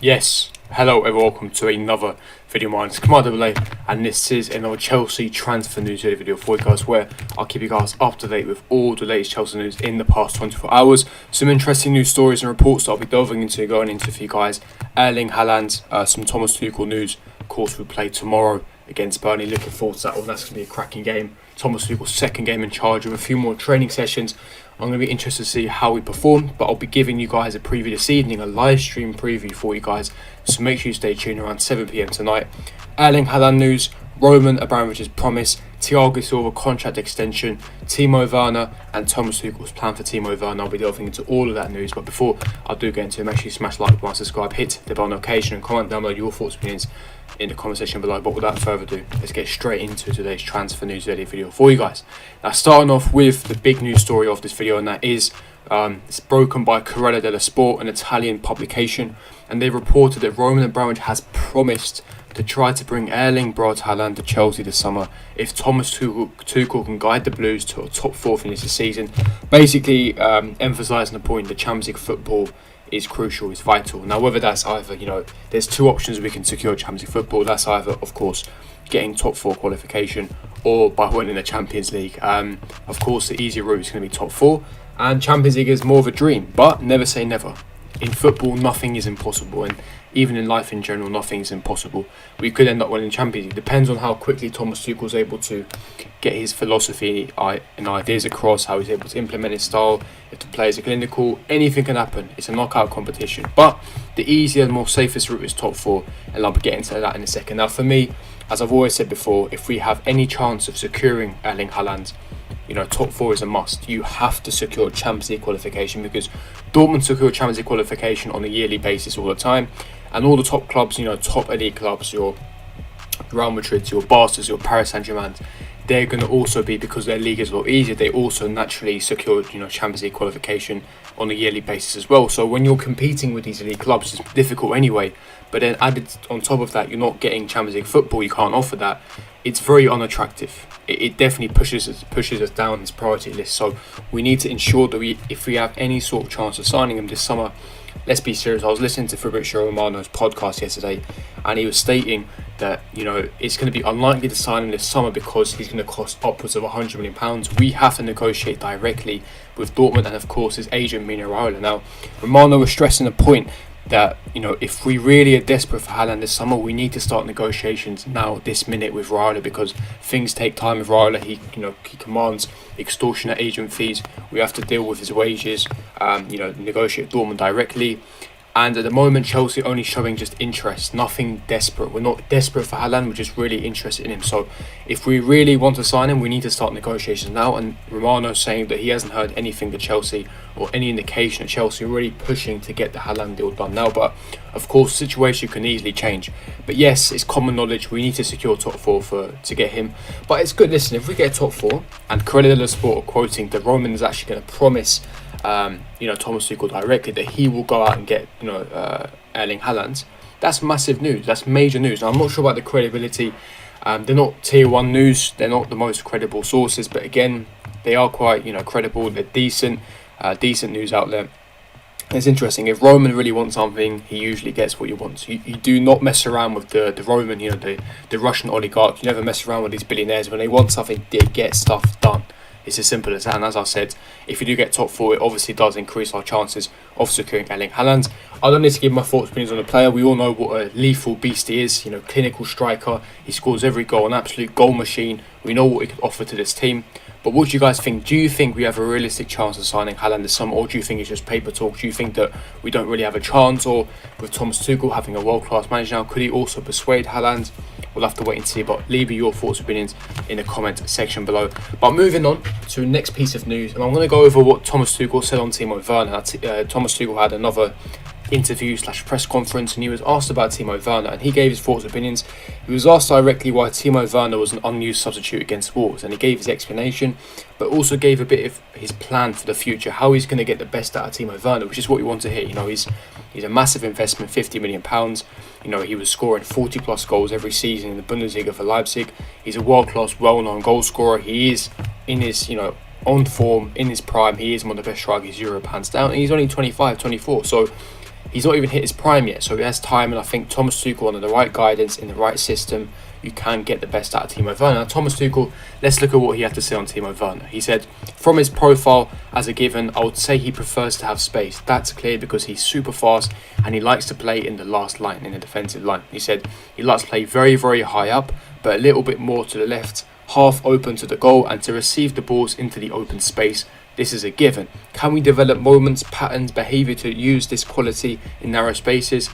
Yes, hello and welcome to another video of mine. It's Kemal AA and this is another Chelsea transfer news video for you guys, where I'll keep you guys up to date with all the latest Chelsea news in the past 24 hours. Some interesting news stories and reports that I'll be delving into, going into for you guys. Erling Haaland, some Thomas Tuchel news. Of course, we play tomorrow against Burnley. Looking forward to that one. That's going to be a cracking game. Thomas Tuchel's second game in charge, with a few more training sessions. I'm going to be interested to see how we perform, but I'll be giving you guys a preview this evening, a live stream preview for you guys, so make sure you stay tuned around 7 PM tonight. Erling Haaland news, Roman Abramovich's promise, Thiago Silva contract extension, Timo Werner and Thomas Tuchel's plan for Timo Werner. I'll be delving into all of that news, but before I do get into it, make sure you smash like button, subscribe, hit the bell notification and comment down below your thoughts and opinions in the comment section below. But without further ado, let's get straight into today's transfer news video for you guys. Now, starting off with the big news story of this video, and that is it's broken by Corriere dello Sport, an Italian publication, and they reported that Roman Abramovich has promised to try to bring Erling Haaland to Chelsea this summer if Thomas Tuchel can guide the Blues to a top 4 finish this season. Basically, emphasising the point that Champions League football is crucial, is vital. Now, whether that's either, there's two options we can secure Champions League football. That's either, of course, getting top 4 qualification or by winning the Champions League. Of course, the easy route is going to be top 4, and Champions League is more of a dream, but never say never. In football, nothing is impossible, and even in life in general, nothing is impossible. We could end up winning Champions League. Depends on how quickly Thomas Tuchel is able to get his philosophy and ideas across, how he's able to implement his style. If the players are clinical, anything can happen. It's a knockout competition. But the easier and more safest route is top 4, and I'll be getting to that in a second. Now, for me, as I've always said before, if we have any chance of securing Erling Haaland, top 4 is a must. You have to secure Champions League qualification, because Dortmund secure Champions League qualification on a yearly basis all the time, and all the top clubs, top elite clubs, your Real Madrid, your Barca's, your Paris Saint-Germain, they're going to also be, because their league is a lot easier, they also naturally secure Champions League qualification on a yearly basis as well. So when you're competing with these elite clubs, it's difficult anyway, but then added on top of that, you're not getting Champions League football, you can't offer that. It's very unattractive. It definitely pushes us down this priority list. So we need to ensure that if we have any sort of chance of signing him this summer, let's be serious. I was listening to Fabrizio Romano's podcast yesterday, and he was stating that it's going to be unlikely to sign him this summer because he's going to cost upwards of £100 million. We have to negotiate directly with Dortmund and, of course, his agent Mino Raiola. Now, Romano was stressing the point that if we really are desperate for Haaland this summer, we need to start negotiations now, this minute, with Raiola, because things take time with Raiola. He commands extortionate agent fees. We have to deal with his wages, negotiate with Dortmund directly. And at the moment, Chelsea only showing just interest, nothing desperate. We're not desperate for Haaland, we're just really interested in him. So if we really want to sign him, we need to start negotiations now. And Romano saying that he hasn't heard anything to Chelsea, or any indication that Chelsea are really pushing to get the Haaland deal done now. But of course, the situation can easily change. But yes, it's common knowledge, we need to secure top 4 to get him. But it's good, listen, if we get a top 4, and Corriere dello Sport are quoting that Roman is actually going to promise Thomas Tuchel directly that he will go out and get Erling Haaland, that's massive news. That's major news. Now, I'm not sure about the credibility. They're not tier 1 news. They're not the most credible sources, but again, they are quite credible. They're decent news outlet. It's interesting. If Roman really wants something, he usually gets what he wants. You do not mess around with the Roman, the Russian oligarch. You never mess around with these billionaires. When they want something, they get stuff done. It's as simple as that. And as I said, if you do get top 4, it obviously does increase our chances of securing Erling Haaland. I don't need to give my thoughts and opinions on the player. We all know what a lethal beast he is. Clinical striker. He scores every goal, an absolute goal machine. We know what he could offer to this team. But what do you guys think? Do you think we have a realistic chance of signing Haaland this summer, or do you think it's just paper talk? Do you think that we don't really have a chance, or with Thomas Tuchel having a world-class manager now, could he also persuade Haaland? We'll have to wait and see, but leave me your thoughts and opinions in the comment section below. But moving on to the next piece of news, and I'm going to go over what Thomas Tuchel said on Timo Werner. Thomas Tuchel had another interview/press conference, and he was asked about Timo Werner, and he gave his thoughts and opinions. He was asked directly why Timo Werner was an unused substitute against Wolves, and he gave his explanation, but also gave a bit of his plan for the future, how he's going to get the best out of Timo Werner, which is what we want to hear. He's a massive investment, £50 million. He was scoring 40 plus goals every season in the Bundesliga for Leipzig. He's a world-class, well-known goal scorer. He is in his, on form, in his prime. He is one of the best strikers in Europe, hands down. And he's only 25, 24. So he's not even hit his prime yet, so he has time. And I think Thomas Tuchel, under the right guidance, in the right system, you can get the best out of Timo Werner. Now, Thomas Tuchel, let's look at what he had to say on Timo Werner. He said, from his profile as a given, I would say he prefers to have space. That's clear because he's super fast and he likes to play in the last line, in the defensive line. He said he likes to play very, very high up, but a little bit more to the left, half open to the goal, and to receive the balls into the open space. This is a given. Can we develop moments, patterns, behaviour to use this quality in narrow spaces?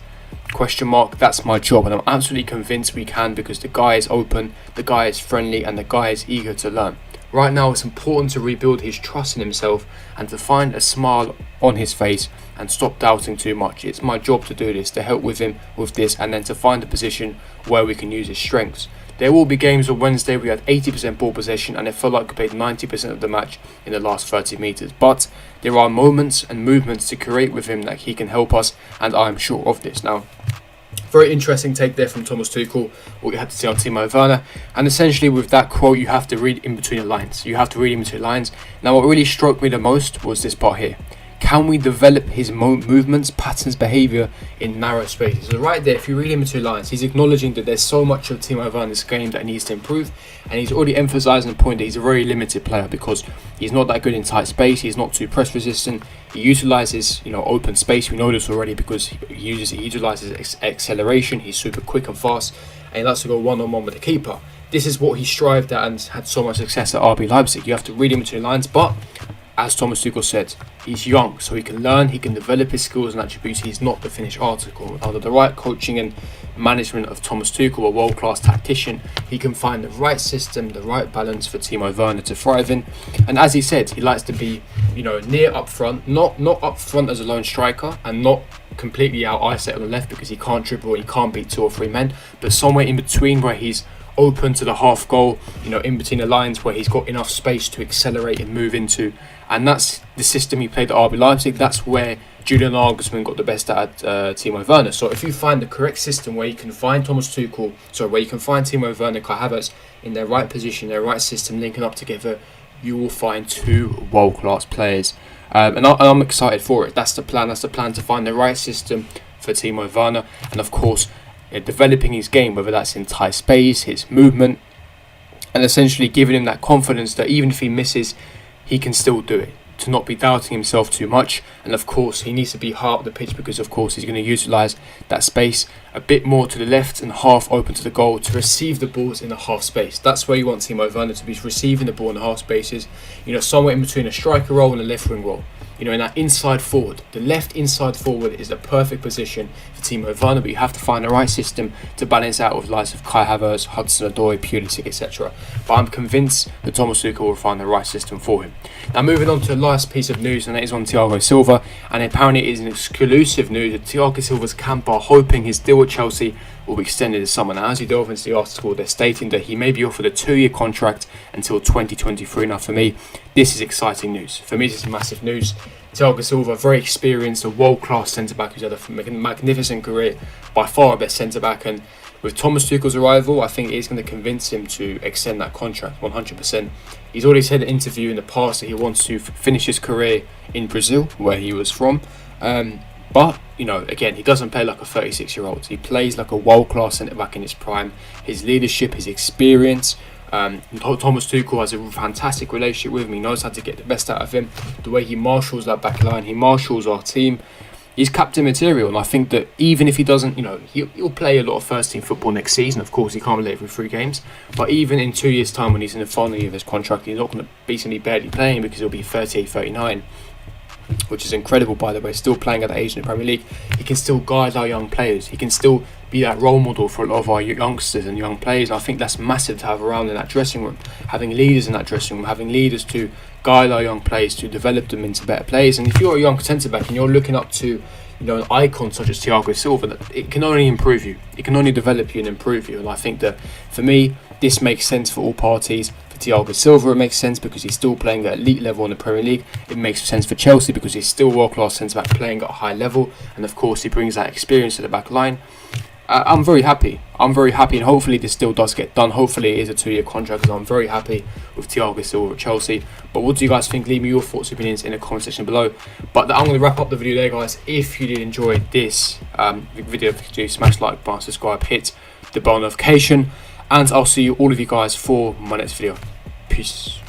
Question mark. That's my job, and I'm absolutely convinced we can, because the guy is open, the guy is friendly, and the guy is eager to learn. Right now, it's important to rebuild his trust in himself and to find a smile on his face and stop doubting too much. It's my job to do this, to help with him with this, and then to find a position where we can use his strengths. There will be games on Wednesday we had 80% ball possession and it felt like we played 90% of the match in the last 30 metres. But there are moments and movements to create with him that he can help us, and I'm sure of this. Now, very interesting take there from Thomas Tuchel, what you had to say on Timo Werner. And essentially with that quote, you have to read in between the lines. You have to read in between the lines. Now, what really struck me the most was this part here. Can we develop his movements, patterns, behaviour in narrow spaces? So right there, if you read in between lines, he's acknowledging that there's so much of Timo Werner's game that needs to improve, and he's already emphasising the point that he's a very limited player because he's not that good in tight space, he's not too press resistant, he utilises open space. We know this already because he utilises acceleration, he's super quick and fast, and he likes to go one-on-one with the keeper. This is what he strived at and had so much success at RB Leipzig. You have to read in between lines, but as Thomas Tuchel said, he's young, so he can learn, he can develop his skills and attributes. He's not the finished article. Under the right coaching and management of Thomas Tuchel, a world-class tactician, he can find the right system, the right balance for Timo Werner to thrive in. And as he said, he likes to be, near up front, not up front as a lone striker, and not completely out isolate on the left because he can't dribble, he can't beat 2 or 3 men, but somewhere in between where he's open to the half goal, in between the lines where he's got enough space to accelerate and move into. And that's the system he played at RB Leipzig. That's where Julian Nagelsmann got the best out at Timo Werner. So if you find the correct system where you can find where you can find Timo Werner, Kai Havertz in their right position, their right system, linking up together, you will find 2 world-class players. And I'm excited for it. That's the plan. That's the plan, to find the right system for Timo Werner. And of course, developing his game, whether that's in tight space, his movement, and essentially giving him that confidence that even if he misses, he can still do it, to not be doubting himself too much. And of course, he needs to be high up the pitch because of course he's going to utilise that space a bit more to the left and half open to the goal to receive the balls in the half space. That's where you want Timo Werner to be, receiving the ball in the half spaces, somewhere in between a striker role and a left wing role. In that inside forward, the left inside forward is the perfect position for Timo Werner, but you have to find the right system to balance out with likes of Kai Havertz, Hudson-Odoi, Pulisic, etc. But I'm convinced that Thomas Tuchel will find the right system for him. Now, moving on to the last piece of news, and that is on Thiago Silva, and apparently it is an exclusive news that Thiago Silva's camp are hoping his deal with Chelsea will be extended this summer. Now, as you delve into the article, they're stating that he may be offered a 2-year contract until 2023. Now, for me, this is exciting news. For me, this is massive news. Thiago Silva, very experienced, a world-class centre-back who's had a magnificent career, by far our best centre-back. And with Thomas Tuchel's arrival, I think it is going to convince him to extend that contract 100%. He's already said in an interview in the past that he wants to finish his career in Brazil, where he was from. But, again, he doesn't play like a 36-year-old. He plays like a world-class centre-back in his prime. His leadership, his experience. Thomas Tuchel has a fantastic relationship with him. He knows how to get the best out of him. The way he marshals that back line, he marshals our team. He's captain material, and I think that even if he doesn't, he'll play a lot of first-team football next season. Of course, he can't play every 3 games. But even in 2 years' time, when he's in the final year of his contract, he's not going to be simply barely playing because he'll be 38, 39. Which is incredible, by the way, still playing at that age in the Premier League. He can still guide our young players. He can still be that role model for a lot of our youngsters and young players. And I think that's massive to have around in that dressing room. Having leaders in that dressing room, having leaders to guide our young players, to develop them into better players. And if you're a young centre-back and you're looking up to an icon such as Thiago Silva, it can only improve you. It can only develop you and improve you. And I think that, for me, this makes sense for all parties. For Thiago Silva, it makes sense because he's still playing at elite level in the Premier League. It makes sense for Chelsea because he's still world-class centre-back playing at a high level. And of course, he brings that experience to the back line. I'm very happy. And hopefully this still does get done. Hopefully it is a 2-year contract, because I'm very happy with Thiago Silva at Chelsea. But what do you guys think? Leave me your thoughts and opinions in the comment section below. But I'm going to wrap up the video there, guys. If you did enjoy this video, do smash like button, subscribe, hit the bell notification, and I'll see all of you guys for my next video. Peace.